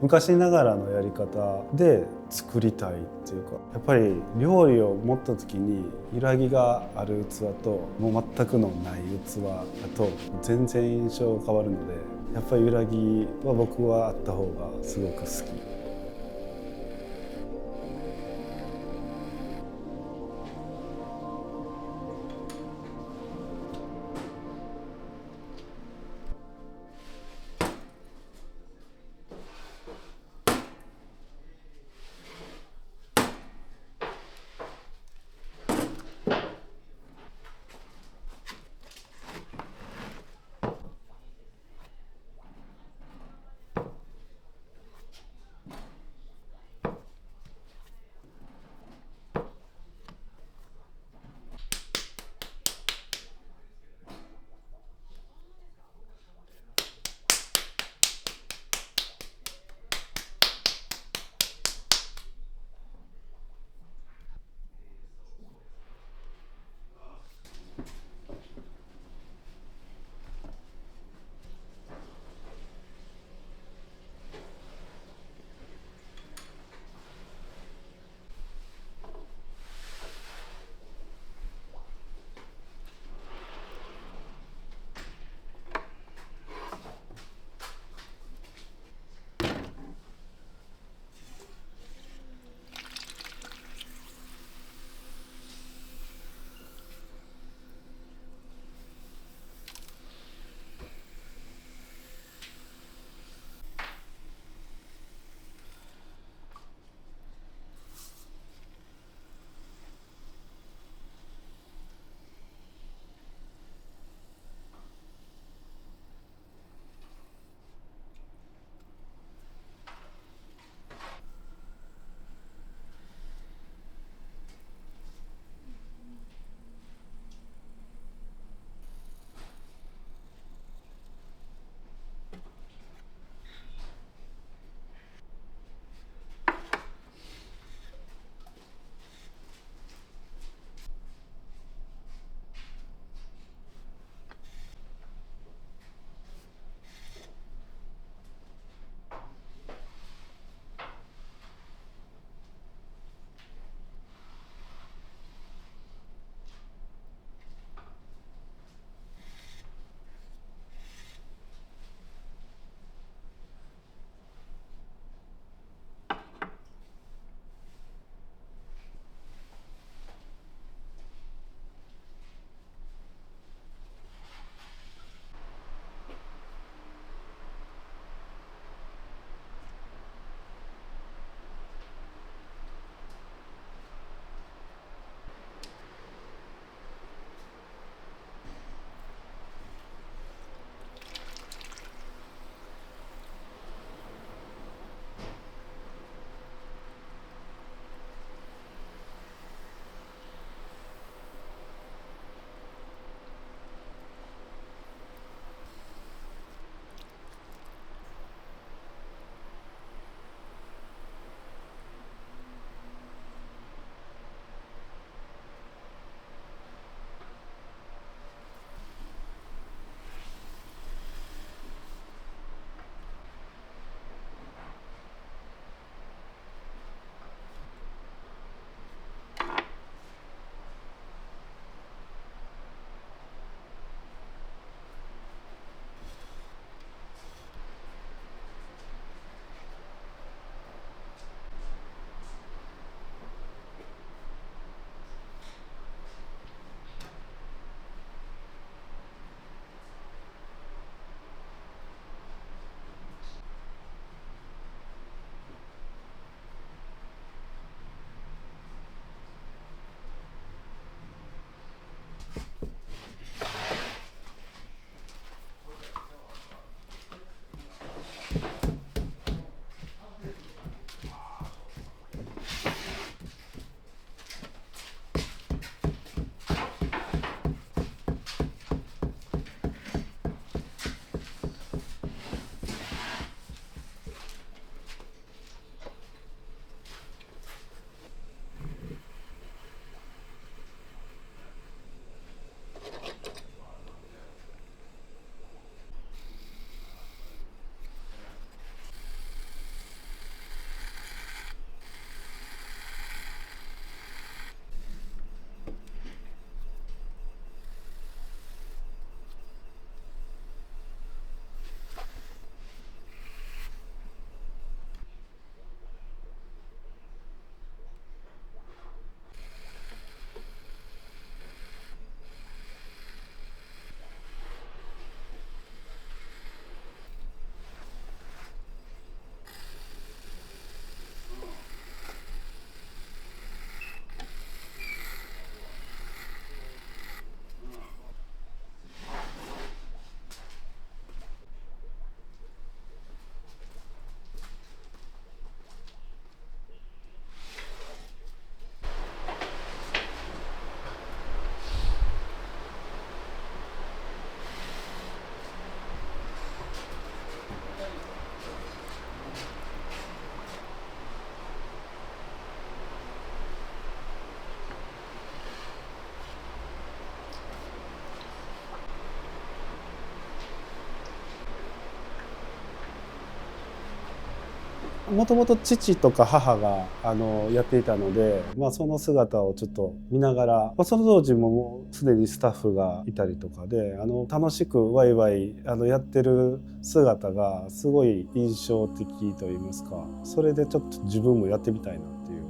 昔ながらのやり方で作りたいっていうか、やっぱり料理を持った時に揺らぎがある器ともう全くのない器だと全然印象が変わるので、やっぱり揺らぎは僕はあった方がすごく好き。もともと父とか母がやっていたので、その姿をちょっと見ながら、その当時もうすでにスタッフがいたりとかで楽しくワイワイやってる姿がすごい印象的といいますか、それでちょっと自分もやってみたいなっていう、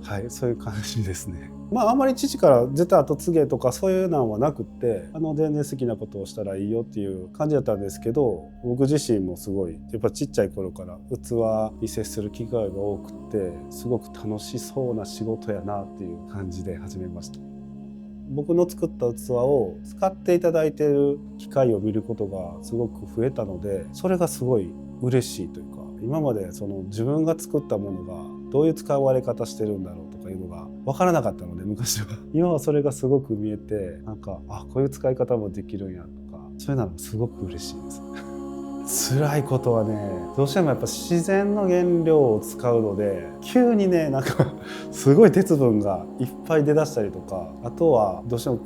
はい、そういう感じですね。あんまり父から絶対後継げとかそういうのはなくって全然好きなことをしたらいいよっていう感じだったんですけど、僕自身もすごいやっぱちっちゃい頃から器に接する機会が多くて、すごく楽しそうな仕事やなっていう感じで始めました。僕の作った器を使っていただいている機会を見ることがすごく増えたので、それがすごい嬉しいというか、今まで自分が作ったものがどういう使われ方してるんだろうとかいうのが分からなかったので、昔は今はそれがすごく見えて、こういう使い方もできるんやとか、そういうのがすごく嬉しいです辛いことはね、どうしてもやっぱ自然の原料を使うので、急にねすごい鉄分がいっぱい出だしたりとか、あとはどうしても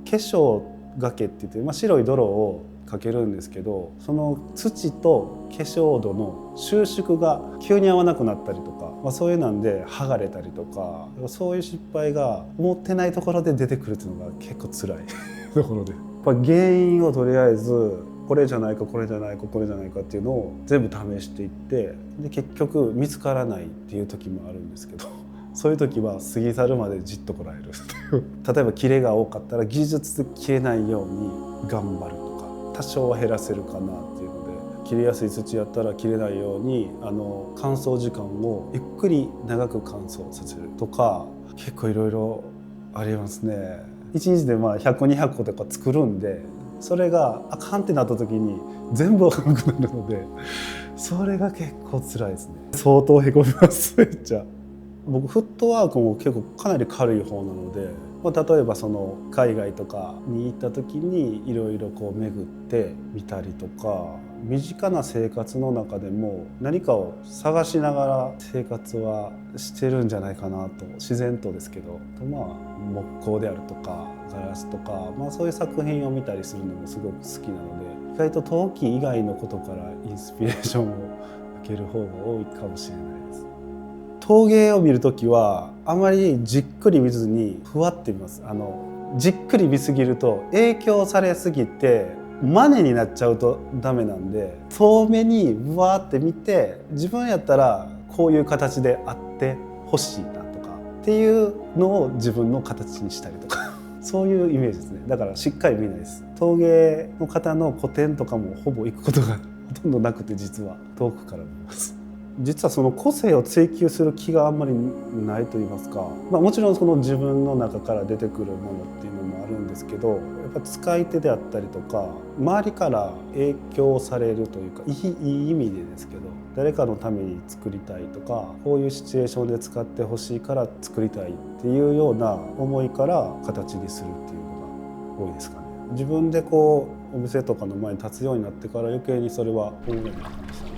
化粧がけって言って、白い泥をかけるんですけど、その土と化粧土の収縮が急に合わなくなったりとか、そういうなんで剥がれたりとか、そういう失敗が思ってないところで出てくるっていうのが結構辛いところで、やっぱ原因をとりあえずこれじゃないかこれじゃないかこれじゃないかっていうのを全部試していって、で結局見つからないっていう時もあるんですけど、そういう時は過ぎ去るまでじっとこらえる例えば切れが多かったら技術で切れないように頑張るとか、多少は減らせるかなっていうので、切れやすい土やったら切れないように乾燥時間をゆっくり長く乾燥させるとか、結構いろいろありますね。1日で100個200個とか作るんで、それがあかんってなった時に全部あかんくなるので、それが結構辛いですね。相当へこみますめっちゃ。僕フットワークも結構かなり軽い方なので、例えば海外とかに行った時にいろいろ巡ってみたりとか、身近な生活の中でも何かを探しながら生活はしてるんじゃないかなと、自然とですけど、木工であるとかガラスとか、そういう作品を見たりするのもすごく好きなので、意外と陶器以外のことからインスピレーションを受ける方が多いかもしれないです。陶芸を見るときはあまりじっくり見ずにふわって見ます。じっくり見すぎると影響されすぎてマネになっちゃうとダメなんで、遠目にぶわーって見て、自分やったらこういう形であってほしいなとかっていうのを自分の形にしたりとかそういうイメージですね。だからしっかり見ないです。陶芸の方の個展とかもほぼ行くことがほとんどなくて、実は遠くから見ます。実はその個性を追求する気があんまりないと言いますか、もちろん自分の中から出てくるものっていうのもあるんですけど、やっぱ使い手であったりとか周りから影響されるというか、いい意味でですけど、誰かのために作りたいとか、こういうシチュエーションで使ってほしいから作りたいっていうような思いから形にするっていうのが多いですかね。自分でお店とかの前に立つようになってから余計にそれは思うようになりましたね。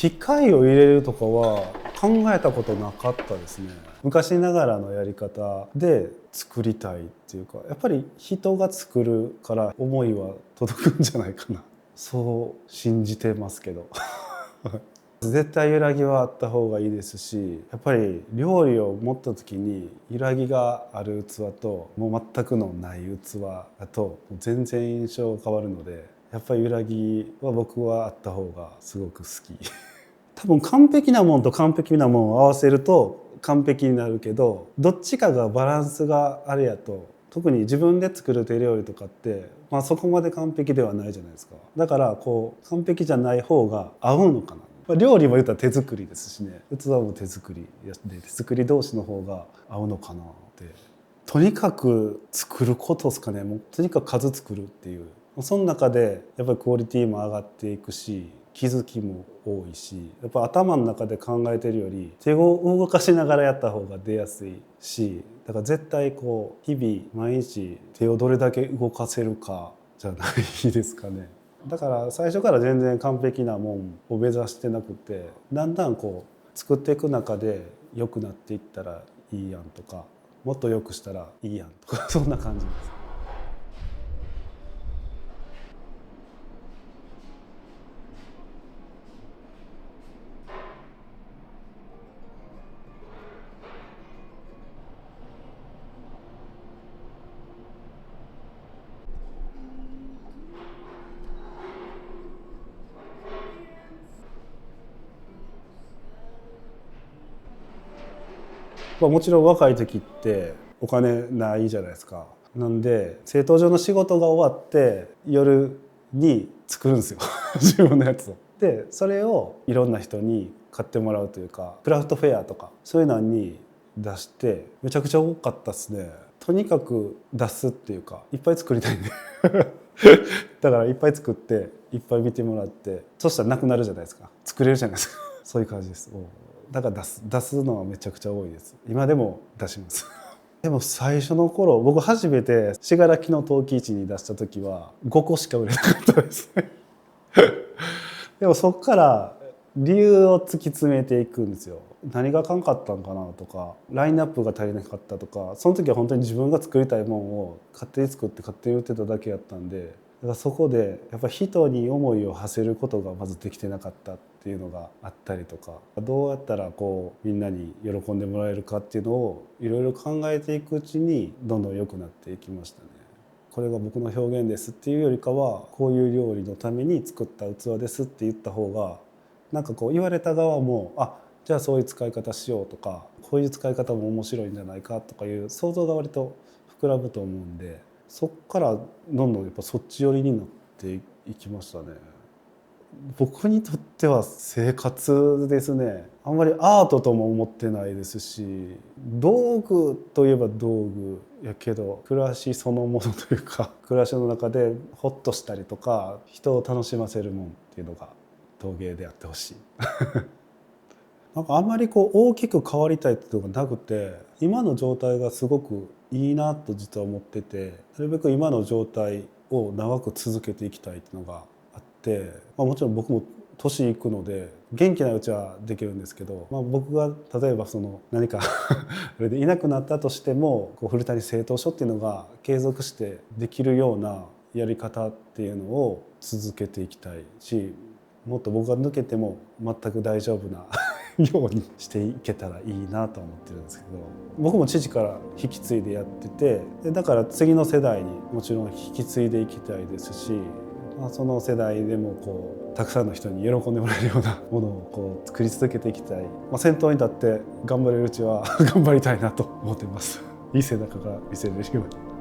機械を入れるとかは考えたことなかったですね。昔ながらのやり方で作りたいっていうか、やっぱり人が作るから思いは届くんじゃないかな、そう信じてますけど絶対揺らぎはあった方がいいですし、やっぱり料理を持った時に揺らぎがある器ともう全くのない器だと全然印象が変わるので、やっぱり揺らぎは僕はあった方がすごく好き多分完璧なもんと完璧なもんを合わせると完璧になるけど、どっちかがバランスがあれやと、特に自分で作る手料理とかって、そこまで完璧ではないじゃないですか。だから完璧じゃない方が合うのかな。料理も言ったら手作りですしね、器も手作りで、手作り同士の方が合うのかなって。とにかく作ることですかね。もうとにかく数作るっていう、その中でやっぱりクオリティも上がっていくし、気づきも多いし、やっぱ頭の中で考えてるより手を動かしながらやった方が出やすいし、だから絶対日々毎日手をどれだけ動かせるかじゃないですかね。だから最初から全然完璧なもんを目指してなくて、だんだん作っていく中で良くなっていったらいいやんとか、もっと良くしたらいいやんとかそんな感じです。もちろん若い時ってお金ないじゃないですか。なんで製陶所の仕事が終わって夜に作るんですよ自分のやつを。でそれをいろんな人に買ってもらうというか、クラフトフェアとかそういうのに出して、めちゃくちゃ多かったですね。とにかく出すっていうか、いっぱい作りたいんでだからいっぱい作っていっぱい見てもらって、そしたらなくなるじゃないですか。作れるじゃないですかそういう感じです。だから出すのはめちゃくちゃ多いです。今でも出しますでも最初の頃、僕初めて信楽の陶器市に出した時は5個しか売れなかったですねでもそっから理由を突き詰めていくんですよ。何があかんかったんかなとか、ラインナップが足りなかったとか、その時は本当に自分が作りたいものを勝手に作って勝手に売ってただけやったんで、だからそこでやっぱり人に思いを馳せることがまずできてなかったっていうのがあったりとか、どうやったらみんなに喜んでもらえるかっていうのをいろいろ考えていくうちにどんどん良くなっていきましたね。これが僕の表現ですっていうよりかは、こういう料理のために作った器ですって言った方が、なんか言われた側もじゃあそういう使い方しようとか、こういう使い方も面白いんじゃないかとかいう想像が割と膨らむと思うんで、そっからどんどんやっぱそっち寄りになっていきましたね。僕にとっては生活ですね。あんまりアートとも思ってないですし、道具といえば道具やけど、暮らしそのものというか暮らしの中でホッとしたりとか、人を楽しませるもんっていうのが陶芸であってほしいなんかあんまり大きく変わりたいっていうのがなくて、今の状態がすごくいいなと実は思ってて、なるべく今の状態を長く続けていきたいっていうのがあって、もちろん僕も年いくので元気なうちはできるんですけど、僕が例えば何かあれでいなくなったとしても、古谷製陶所っていうのが継続してできるようなやり方っていうのを続けていきたいし、もっと僕が抜けても全く大丈夫なようにしていけたらいいなと思ってるんですけど、僕も父から引き継いでやってて、だから次の世代にもちろん引き継いでいきたいですし、その世代でもたくさんの人に喜んでもらえるようなものを作り続けていきたい、先頭に立って頑張れるうちは頑張りたいなと思ってます。いい背中が見せれるように。